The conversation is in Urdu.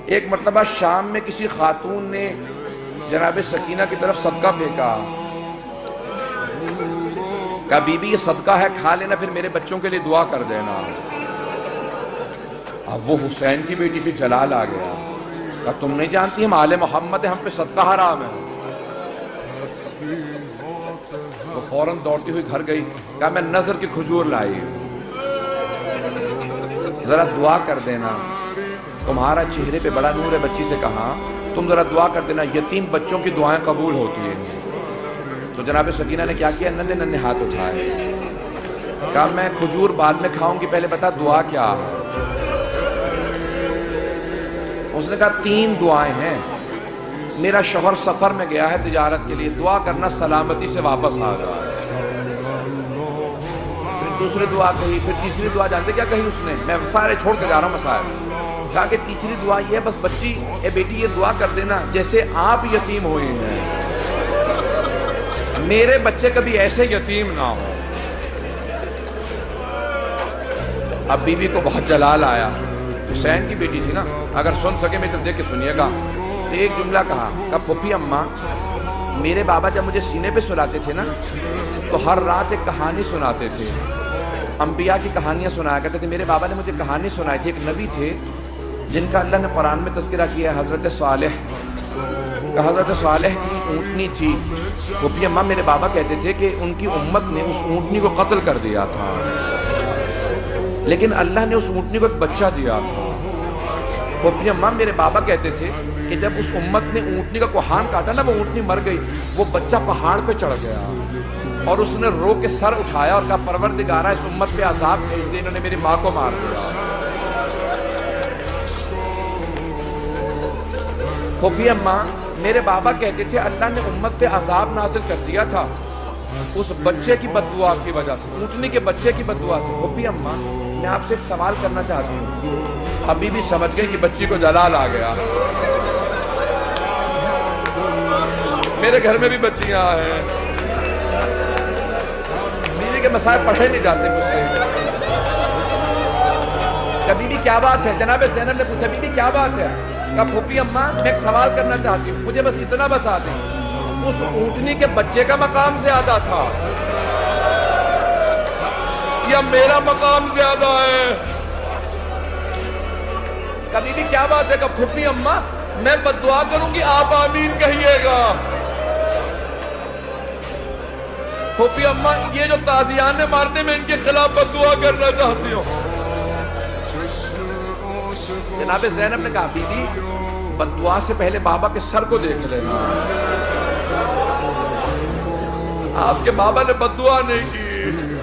ایک مرتبہ شام میں کسی خاتون نے جناب سکینہ کی طرف صدقہ پھینکا، کہا بی بی یہ صدقہ ہے، کھا لینا، پھر میرے بچوں کے لیے دعا کر دینا۔ اب وہ حسین کی بیٹی سے جلال آ گیا، کہا تم نہیں جانتی ہم آل محمد ہیں، ہم پہ صدقہ حرام ہے۔ وہ فوراً دوڑتی ہوئی گھر گئی، کہا میں نظر کی کھجور لائی، ذرا دعا کر دینا، تمہارا چہرے پہ بڑا نور ہے۔ بچی سے کہا تم ذرا دعا کر دینا، یتیم بچوں کی دعائیں قبول ہوتی ہیں۔ تو جناب سکینہ نے کیا کیا، ننھے ننھے ہاتھ اٹھائے، کہا میں کھجور بعد میں کھاؤں گی، پہلے بتا دعا کیا ہے۔ اس نے کہا 3 دعائیں ہیں، میرا شوہر سفر میں گیا ہے تجارت کے لیے، دعا کرنا سلامتی سے واپس آ جائے۔ پھر دوسری دعا کہی، پھر تیسری دعا جانتے کیا کہی اس نے، میں سارے چھوڑ کے جا رہا ہوں مسائل، کہا کہ تیسری دعا یہ ہے، بس بچی اے بیٹی یہ دعا کر دینا جیسے آپ یتیم ہوئے ہیں، میرے بچے کبھی ایسے یتیم نہ ہو۔ اب بیوی کو بہت جلال آیا، حسین کی بیٹی تھی نا، اگر سن سکے میں طرف دیکھ کے سنیے گا۔ ایک جملہ کہا پھوپھی اماں میرے بابا جب مجھے سینے پہ سلاتے تھے نا تو ہر رات ایک کہانی سناتے تھے، انبیاء کی کہانیاں سنایا کرتے تھے۔ میرے بابا نے مجھے کہانی سنائی تھی، ایک نبی تھے جن کا اللہ نے قرآن میں تذکرہ کیا ہے، حضرت صالح کا۔ حضرت صالح کی اونٹنی تھی، پھوپھی اماں میرے بابا کہتے تھے کہ ان کی امت نے اس اونٹنی کو قتل کر دیا تھا، لیکن اللہ نے اس اونٹنی کو ایک بچہ دیا تھا۔ پھوپھی اماں میرے بابا کہتے تھے کہ جب اس امت نے اونٹنی کا کوہان کاٹا نا، وہ اونٹنی مر گئی، وہ بچہ پہاڑ پہ چڑھ گیا اور اس نے رو کے سر اٹھایا اور کہا پروردگارہ اس امت پہ عذاب بھیج دے، انہوں نے میری ماں کو مار دیا۔ پھوپھی اماں میرے بابا کہتے تھے اللہ نے امت پہ عذاب نازل کر دیا تھا اس بچے کی بد دعا کی وجہ سے، اونٹنی کے بچے کی بد دعا سے۔ پھوپھی اماں میں آپ سے ایک سوال کرنا چاہتی ہوں۔ ابھی بھی سمجھ گئے کہ بچی کو جلال آ گیا، میرے گھر میں بھی بچیاں ہیں، بیوی کے مسائل پڑھے نہیں جاتے مجھ سے۔ کبھی بھی کیا بات ہے، جناب زینب نے پوچھا بی بی کیا بات ہے، کہا پھوپھی اماں میں ایک سوال کرنا چاہتی ہوں، مجھے بس اتنا بتا دیں، اس اونٹنی کے بچے کا مقام زیادہ تھا یا میرا مقام زیادہ ہے؟ کبھی بھی کیا بات ہے، کہ پھوپھی اماں میں بددعا کروں گی آپ آمین کہیے گا۔ پھوپھی اماں یہ جو تازیانے مارتے میں ان کے خلاف بددعا کرنا چاہتی ہوں۔ جناب زینب نے کہا بی بی بددعا سے پہلے بابا کے سر کو دیکھ لینا، آپ کے بابا نے بددعا نہیں کی،